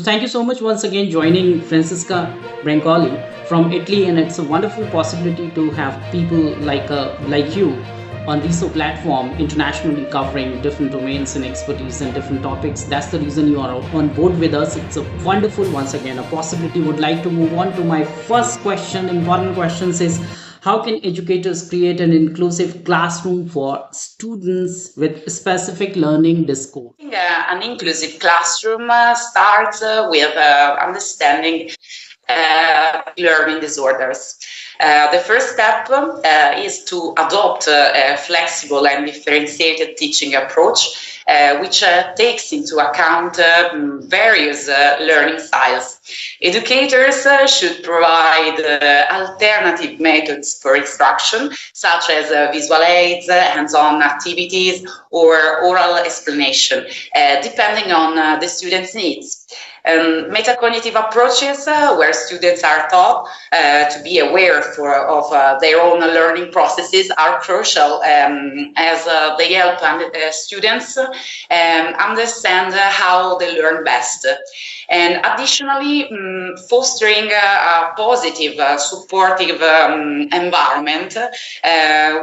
thank you so much once again joining Francesca Brognoli from Italy, and it's a wonderful possibility to have people like you on RESO platform internationally covering different domains and expertise and different topics. That's the reason you are on board with us. It's a wonderful, once again, a possibility. Would like to move on to my first question. Important questions is, how can educators create an inclusive classroom for students with specific learning discord? An inclusive classroom starts with understanding learning disorders. The first step is to adopt a flexible and differentiated teaching approach, which takes into account various learning styles. Educators should provide alternative methods for instruction, such as visual aids, hands-on activities, or oral explanation, depending on the student's needs. Metacognitive approaches, where students are taught to be aware of their own learning processes, are crucial as they help students understand how they learn best. And additionally, fostering a positive, supportive environment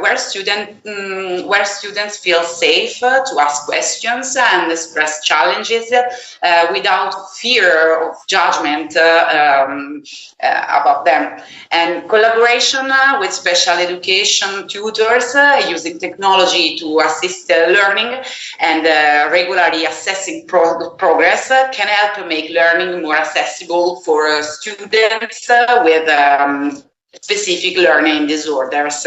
where students feel safe to ask questions and express challenges without fear of judgment about them. And collaboration with special education tutors using technology to assist learning and regularly assessing progress can help make learning more accessible for students with specific learning disorders.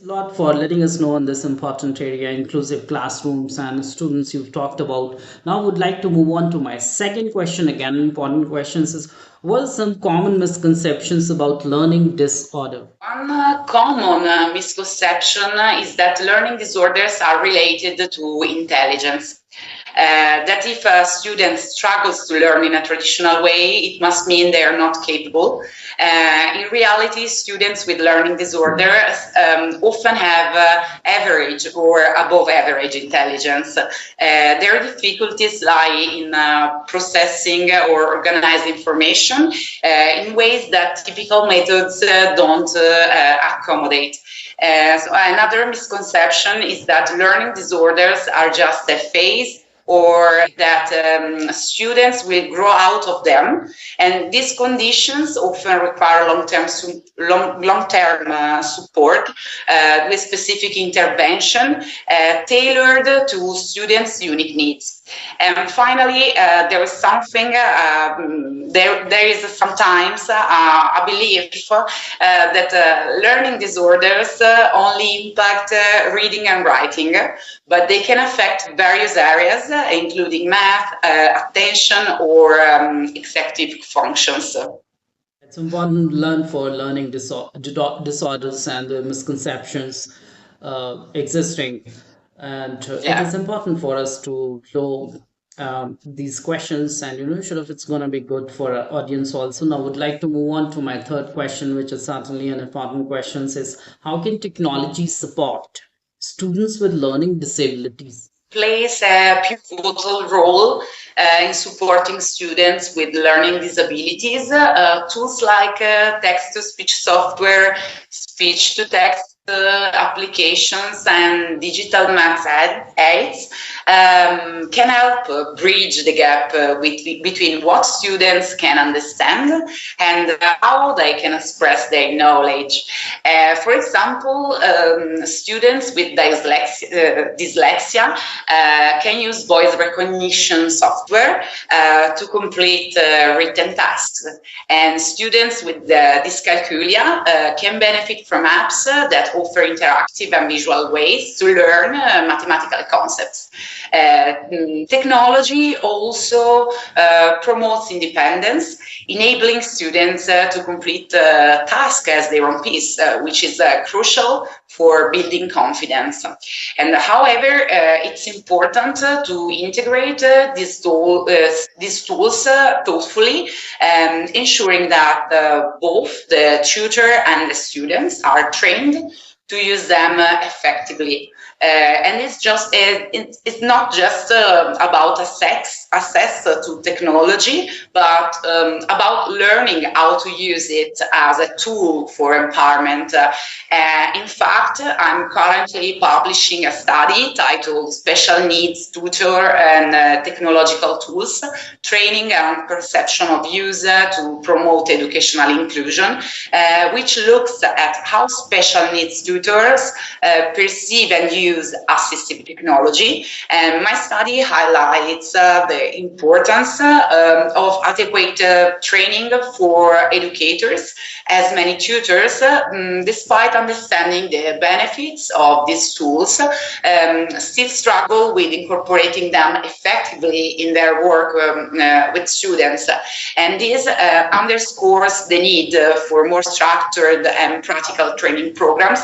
A lot for letting us know on this important area, inclusive classrooms and students you've talked about. Now I would like to move on to my second question. Again, important questions is, what are some common misconceptions about learning disorder? One common misconception is that learning disorders are related to intelligence. That if a student struggles to learn in a traditional way, it must mean they are not capable. In reality, students with learning disorders often have average or above average intelligence. Their difficulties lie in processing or organizing information in ways that typical methods don't accommodate. So another misconception is that learning disorders are just a phase, or that students will grow out of them. And these conditions often require long-term support with specific intervention tailored to students' unique needs. And finally, there is something, there is sometimes a belief that learning disorders only impact reading and writing, but they can affect various areas, including math, attention, or executive functions. It's important to learn for learning disorders and the misconceptions existing. And it is important for us to know these questions, and sure if it's going to be good for our audience also. Now I would like to move on to my third question, which is certainly an important question, is, how can technology support students with learning disabilities? Plays a pivotal role in supporting students with learning disabilities. Tools like text-to-speech software, speech-to-text applications, and digital math aids can help bridge the gap between what students can understand and how they can express their knowledge. For example, students with dyslexia can use voice recognition software to complete written tasks, and students with dyscalculia can benefit from apps that offer interactive and visual ways to learn mathematical concepts. Technology also promotes independence, enabling students to complete tasks as their own pace, which is crucial for building confidence. And however, it's important to integrate these tools thoughtfully, ensuring that both the tutor and the students are trained to use them effectively. And it's not just about a sex access to technology, but about learning how to use it as a tool for empowerment. In fact, I'm currently publishing a study titled Special Needs Tutor and Technological Tools, Training and Perception of Use to Promote Educational Inclusion, which looks at how special needs tutors perceive and use assistive technology. And my study highlights the importance of adequate training for educators, as many tutors, despite understanding the benefits of these tools, still struggle with incorporating them effectively in their work with students. And this underscores the need for more structured and practical training programs,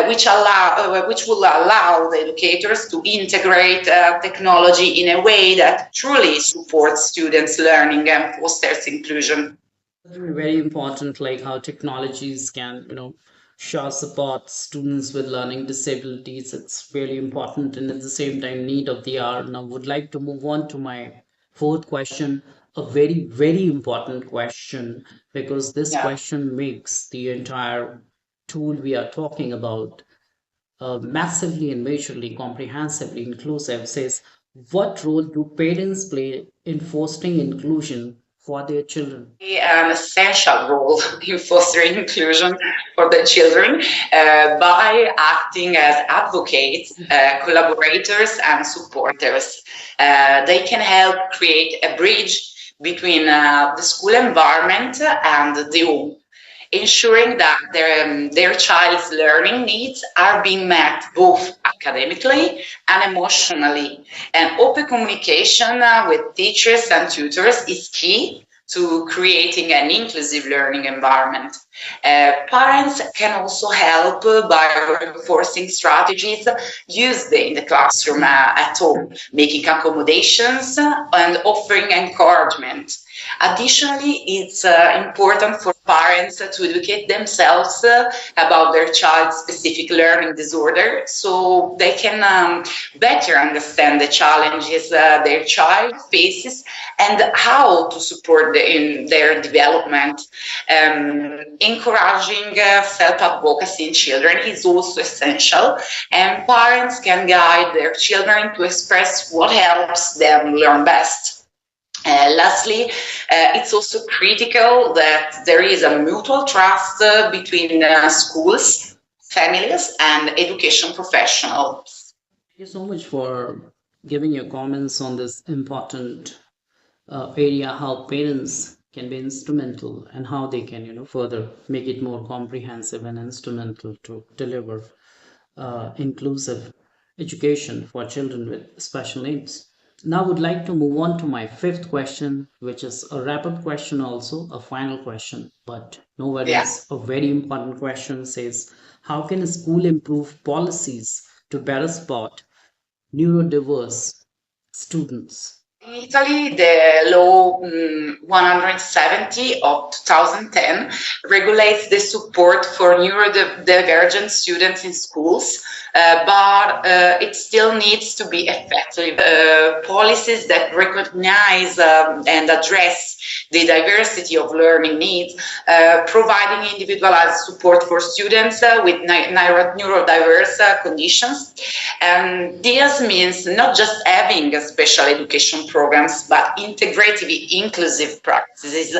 which will allow the educators to integrate technology in a way that truly supports students' learning and fosters inclusion. Very important, like how technologies can, sure support students with learning disabilities. It's really important and at the same time need of the hour. Now, would like to move on to my fourth question, a very, very important question, because this question makes the entire tool we are talking about massively and majorly comprehensively inclusive. Says, what role do parents play in fostering inclusion for their children? An essential role in fostering inclusion for the children by acting as advocates, collaborators, and supporters. They can help create a bridge between the school environment and the home, ensuring that their child's learning needs are being met both academically and emotionally. And open communication with teachers and tutors is key to creating an inclusive learning environment. Parents can also help by reinforcing strategies used in the classroom at home, making accommodations and offering encouragement. Additionally, it's important for parents to educate themselves about their child's specific learning disorder so they can better understand the challenges their child faces and how to support in their development. Encouraging self-advocacy in children is also essential, and parents can guide their children to express what helps them learn best. Lastly, it's also critical that there is a mutual trust between schools, families, and education professionals. Thank you so much for giving your comments on this important area, how parents can be instrumental and how they can, further make it more comprehensive and instrumental to deliver inclusive education for children with special needs. Now, I would like to move on to my fifth question, which is a rapid question, also a final question, but no worries. A very important question says, how can a school improve policies to better support neurodiverse students? In Italy, the law 170 of 2010 regulates the support for neurodivergent students in schools, but it still needs to be effective. Policies that recognize and address the diversity of learning needs, providing individualized support for students with neurodiverse conditions. And this means not just having a special education programs, but integrative, inclusive practices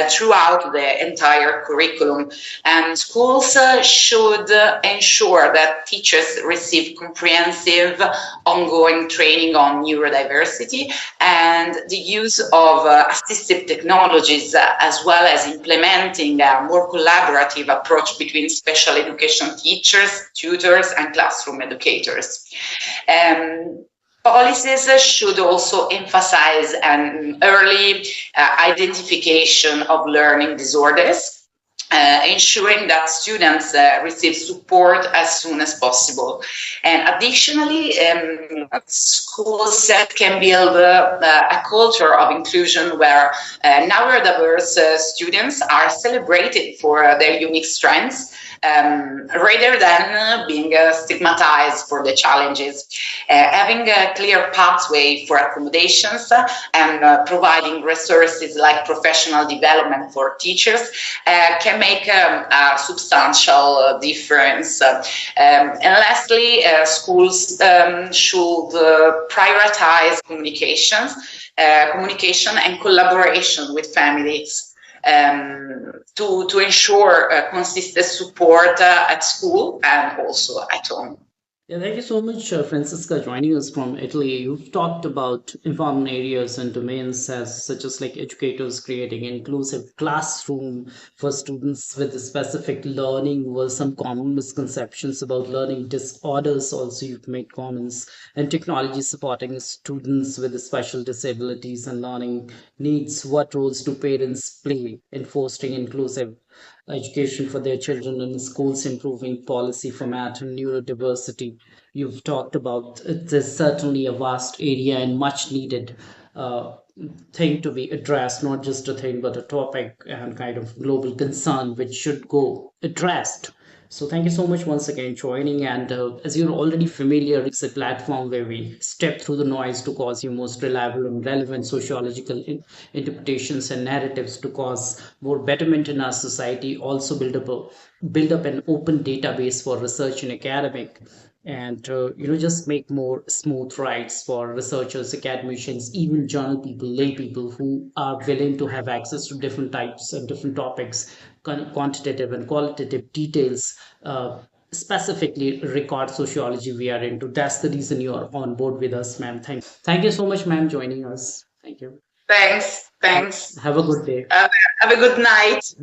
throughout the entire curriculum. And schools should ensure that teachers receive comprehensive, ongoing training on neurodiversity and the use of assistive technologies, as well as implementing a more collaborative approach between special education teachers, tutors, and classroom educators. Policies should also emphasize an early identification of learning disorders, ensuring that students receive support as soon as possible. And additionally, schools can build a culture of inclusion where neurodiverse students are celebrated for their unique strengths, rather than being stigmatized for the challenges. Having a clear pathway for accommodations and providing resources like professional development for teachers can make a substantial difference. And lastly, schools should prioritize communication and collaboration with families to ensure consistent support at school and also at home. Yeah, thank you so much, Francesca, joining us from Italy. You've talked about important areas and domains as such as like educators creating inclusive classroom for students with specific learning were some common misconceptions about learning disorders. Also, you've made comments and technology supporting students with special disabilities and learning needs. What roles do parents play in fostering inclusive education for their children in schools, improving policy format and neurodiversity? You've talked about there's certainly a vast area and much needed thing to be addressed, not just a thing, but a topic and kind of global concern which should go addressed. So thank you so much once again joining. And as you're already familiar, it's a platform where we step through the noise to cause you most reliable and relevant sociological interpretations and narratives to cause more betterment in our society. Also build up an open database for research and academic, and just make more smooth rides for researchers, academicians, even journal people, lay people who are willing to have access to different types and different topics, quantitative and qualitative details, specifically record sociology we are into. That's the reason you are on board with us, ma'am. Thank you so much, ma'am, joining us. Thank you. Thanks. Have a good day. Have a good night.